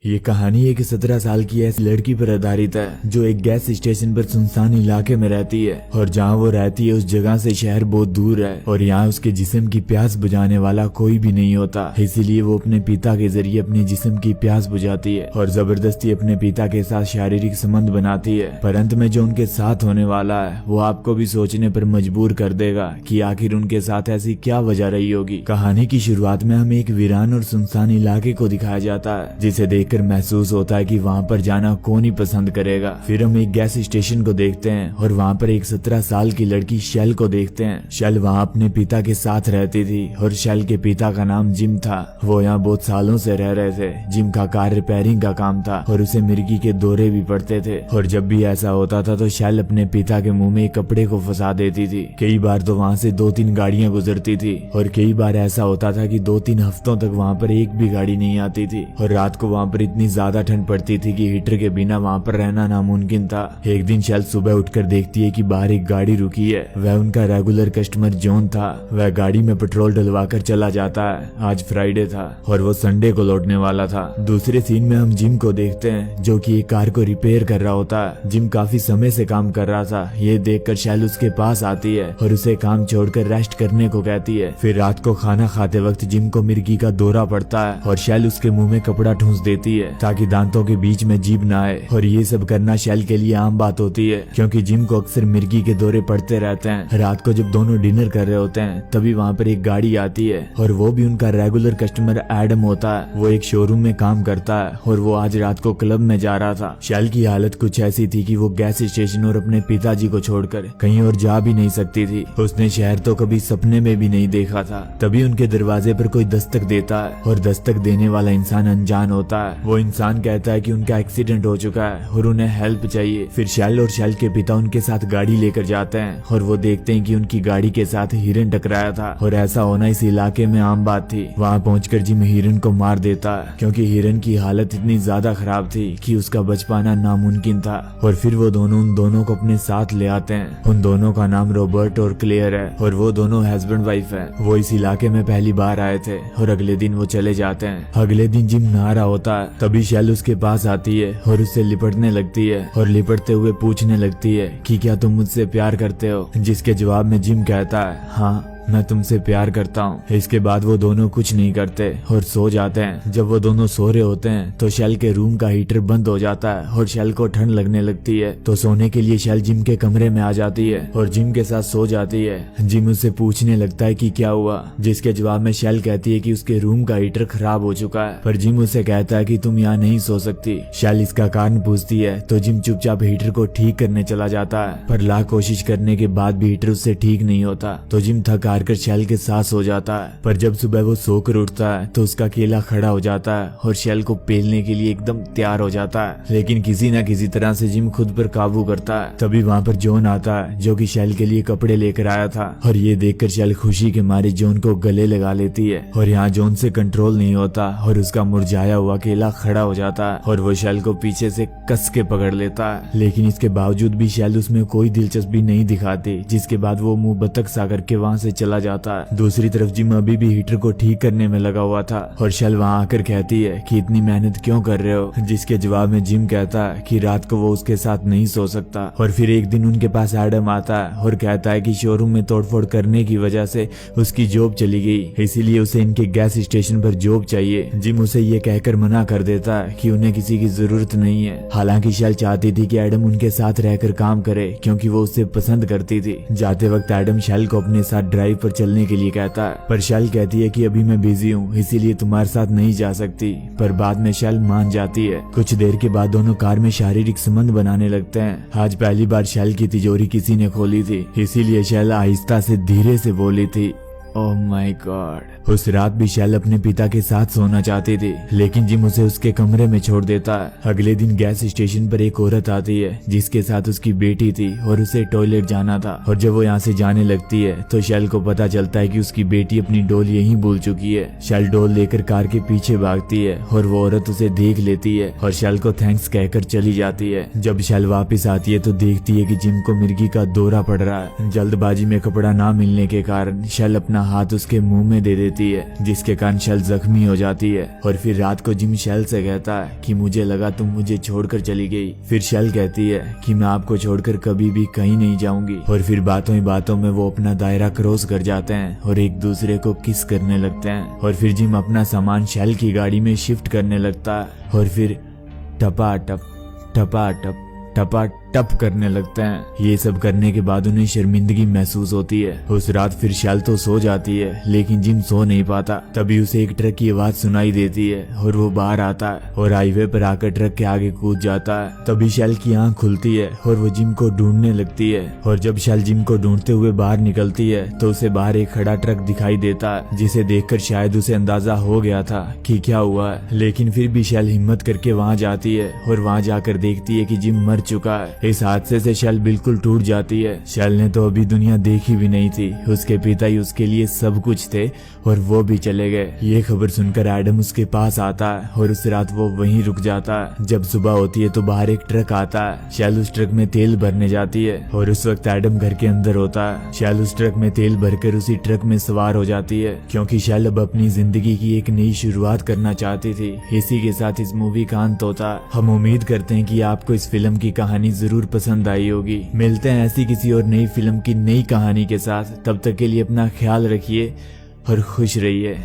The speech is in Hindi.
ये कहानी एक 17 साल की ऐसी लड़की पर आधारित है जो एक गैस स्टेशन पर सुनसान इलाके में रहती है और जहाँ वो रहती है उस जगह से शहर बहुत दूर है और यहाँ उसके जिस्म की प्यास बुझाने वाला कोई भी नहीं होता। इसीलिए वो अपने पिता के जरिए अपने जिस्म की प्यास बुझाती है और जबरदस्ती अपने पिता के साथ शारीरिक संबंध बनाती है। पर अंत में जो उनके साथ होने वाला है वो आपको भी सोचने पर मजबूर कर देगा कि आखिर उनके साथ ऐसी क्या वजह रही होगी। कहानी की शुरुआत में हमें एक वीरान और सुनसान इलाके को दिखाया जाता है जिसे देखकर महसूस होता है कि वहाँ पर जाना कौन ही पसंद करेगा। फिर हम एक गैस स्टेशन को देखते हैं और वहाँ पर एक 17 साल की लड़की शेल को देखते हैं। शेल वहाँ अपने पिता के साथ रहती थी और शेल के पिता का नाम जिम था। वो यहाँ बहुत सालों से रह रहे थे। जिम का कार रिपेयरिंग का काम था और उसे मिर्गी के दौरे भी पड़ते थे और जब भी ऐसा होता था तो शेल अपने पिता के मुंह में एक कपड़े को फंसा देती थी। कई बार तो वहाँ से 2-3 गाड़ियाँ गुजरती थी और कई बार ऐसा होता था कि 2-3 हफ्तों तक वहाँ पर एक भी गाड़ी नहीं आती थी और रात को वहाँ पर इतनी ज्यादा ठंड पड़ती थी कि हीटर के बिना वहाँ पर रहना नामुमकिन था। एक दिन शेल सुबह उठकर देखती है कि बाहर एक गाड़ी रुकी है। वह उनका रेगुलर कस्टमर जॉन था। वह गाड़ी में पेट्रोल डलवाकर चला जाता है। आज फ्राइडे था और वो संडे को लौटने वाला था। दूसरे सीन में हम जिम को देखते हैं जो कि एक कार को रिपेयर कर रहा होता है। जिम काफी समय से काम कर रहा था। ये देखकर शेल उसके पास आती है और उसे काम छोड़कर रेस्ट करने को कहती है। फिर रात को खाना खाते वक्त जिम को मिर्गी का दौरा पड़ता है और शेल उसके मुंह में कपड़ा ठूंस देती है ताकि दांतों के बीच में जीभ ना आए। और ये सब करना शेल के लिए आम बात होती है क्योंकि जिम को अक्सर मिर्गी के दौरे पड़ते रहते हैं। रात को जब दोनों डिनर कर रहे होते हैं तभी वहाँ पर एक गाड़ी आती है और वो भी उनका रेगुलर कस्टमर एडम होता है। वो एक शोरूम में काम करता है और वो आज रात को क्लब में जा रहा था। शेल की हालत कुछ ऐसी थी कि वो गैस स्टेशन और अपने पिताजी को छोड़कर कहीं और जा भी नहीं सकती थी। उसने शहर तो कभी सपने में भी नहीं देखा था। तभी उनके दरवाजे पर कोई दस्तक देता है और दस्तक देने वाला इंसान अनजान होता है। वो इंसान कहता है कि उनका एक्सीडेंट हो चुका है और उन्हें हेल्प चाहिए। फिर शेल और शेल के पिता उनके साथ गाड़ी लेकर जाते हैं और वो देखते हैं कि उनकी गाड़ी के साथ हिरन टकराया था और ऐसा होना इस इलाके में आम बात थी। वहाँ पहुंचकर जिम हिरन को मार देता है क्योंकि हिरन की हालत इतनी ज्यादा खराब थी कि उसका बच पाना नामुमकिन था। और फिर वो दोनों उन दोनों को अपने साथ ले आते हैं। उन दोनों का नाम रॉबर्ट और क्लेयर है और वो दोनों हस्बैंड वाइफ है। वो इस इलाके में पहली बार आए थे और अगले दिन वो चले जाते हैं। अगले दिन जिम नहा रहा होता है तभी शेल उसके पास आती है और उससे लिपटने लगती है और लिपटते हुए पूछने लगती है कि क्या तुम मुझसे प्यार करते हो। जिसके जवाब में जिम कहता है हाँ मैं तुमसे प्यार करता हूँ। इसके बाद वो दोनों कुछ नहीं करते और सो जाते हैं। जब वो दोनों सो रहे होते हैं तो शेल के रूम का हीटर बंद हो जाता है और शेल को ठंड लगने लगती है। तो सोने के लिए शेल जिम के कमरे में आ जाती है और जिम के साथ सो जाती है। जिम उससे पूछने लगता है कि क्या हुआ। जिसके जवाब में शेल कहती है कि उसके रूम का हीटर खराब हो चुका है। पर जिम उससे कहता है कि तुम यहाँ नहीं सो सकती। शेल इसका कारण पूछती है तो जिम चुपचाप हीटर को ठीक करने चला जाता है। पर लाख कोशिश करने के बाद भी हीटर उससे ठीक नहीं होता। तो जिम थक हार कर शेल के साथ सो जाता है। पर जब सुबह वो सोकर उठता है तो उसका केला खड़ा हो जाता है और शेल को पेलने के लिए एकदम तैयार हो जाता है। लेकिन किसी न किसी तरह से जिम खुद पर काबू करता है। तभी वहाँ पर जॉन आता है जो कि शेल के लिए कपड़े लेकर आया था और ये देखकर शेल खुशी के मारे जॉन को गले लगा लेती है। और यहाँ जॉन से कंट्रोल नहीं होता और उसका मुरझाया हुआ केला खड़ा हो जाता है और वो शेल को पीछे से कस के पकड़ लेता है। लेकिन इसके बावजूद भी शेल उसमें कोई दिलचस्पी नहीं दिखाती। जिसके बाद वो मुंह बतख सा करके वहाँ से चला जाता है। दूसरी तरफ जिम अभी भी हीटर को ठीक करने में लगा हुआ था और शेल वहाँ आकर कहती है कि इतनी मेहनत क्यों कर रहे हो। जिसके जवाब में जिम कहता है कि रात को वो उसके साथ नहीं सो सकता। और फिर एक दिन उनके पास एडम आता है और कहता है कि शोरूम में तोड़फोड़ करने की वजह से उसकी जॉब चली गई, इसीलिए उसे इनके गैस स्टेशन पर जॉब चाहिए। जिम उसे ये कहकर मना कर देता है कि उन्हें किसी की जरूरत नहीं है। हालांकि शेल चाहती थी कि एडम उनके साथ रहकर काम करे क्योंकि वो उससे पसंद करती थी। जाते वक्त एडम शेल को अपने साथ ड्राइव पर चलने के लिए कहता है पर शेल कहती है कि अभी मैं बिजी हूँ इसीलिए तुम्हारे साथ नहीं जा सकती। पर बाद में शेल मान जाती है। कुछ देर के बाद दोनों कार में शारीरिक संबंध बनाने लगते हैं। आज पहली बार शेल की तिजोरी किसी ने खोली थी इसीलिए शेल आहिस्ता से धीरे से बोली थी ओह माय गॉड। उस रात भी शेल अपने पिता के साथ सोना चाहती थी लेकिन जिम उसे उसके कमरे में छोड़ देता है। अगले दिन गैस स्टेशन पर एक औरत आती है जिसके साथ उसकी बेटी थी और उसे टॉयलेट जाना था। और जब वो यहाँ से जाने लगती है तो शेल को पता चलता है कि उसकी बेटी अपनी डॉल यहीं भूल चुकी है। शेल डॉल लेकर कार के पीछे भागती है और वो औरत उसे देख लेती है और शेल को थैंक्स कहकर चली जाती है। जब शेल वापस आती है तो देखती है कि जिम को मिर्गी का दौरा पड़ रहा है। जल्दबाजी में कपड़ा ना मिलने के कारण शेल अपना हाथ उसके मुंह में दे देती है, जिसके कारण शैल जख्मी हो जाती है। और फिर रात को जिम शैल से कहता है कि मुझे लगा तुम मुझे छोड़कर चली गई। फिर शैल कहती है कि मैं आपको छोड़कर कभी भी कहीं नहीं जाऊंगी। और फिर बातों ही बातों में वो अपना दायरा क्रॉस कर जाते हैं और एक दूसरे को किस करने लगते हैं। और फिर जिम अपना सामान शैल की गाड़ी में शिफ्ट करने लगता है और फिर टपाटप टपाटप टपाटप करने लगते हैं। ये सब करने के बाद उन्हें शर्मिंदगी महसूस होती है। उस रात फिर शैल तो सो जाती है, लेकिन जिम सो नहीं पाता। तभी उसे एक ट्रक की आवाज सुनाई देती है और वो बाहर आता है और हाईवे पर आकर ट्रक के आगे कूद जाता है। तभी शैल की आंख खुलती है और वो जिम को ढूंढने लगती है। और जब शैल जिम को ढूंढते हुए बाहर निकलती है तो उसे बाहर एक खड़ा ट्रक दिखाई देता है, जिसे देखकर शायद उसे अंदाजा हो गया था कि क्या हुआ है। लेकिन फिर भी शैल हिम्मत करके वहाँ जाती है और वहाँ जाकर देखती है कि जिम मर चुका है। इस हादसे से शैल बिल्कुल टूट जाती है। शैल ने तो अभी दुनिया देखी भी नहीं थी, उसके पिता ही उसके लिए सब कुछ थे और वो भी चले गए। ये खबर सुनकर एडम उसके पास आता है और उस रात वो वहीं रुक जाता है। जब सुबह होती है तो बाहर एक ट्रक आता है। शैल उस ट्रक में तेल भरने जाती है और उस वक्त एडम घर के अंदर होता है। शैल उस ट्रक में तेल भरकर उसी ट्रक में सवार हो जाती है, क्योंकि शैल अब अपनी जिंदगी की एक नई शुरुआत करना चाहती थी। इसी के साथ इस मूवी का अंत होता है। हम उम्मीद करते हैं कि आपको इस फिल्म की कहानी जरूर पसंद आई होगी। मिलते हैं ऐसी किसी और नई फिल्म की नई कहानी के साथ। तब तक के लिए अपना ख्याल रखिए और खुश रहिए।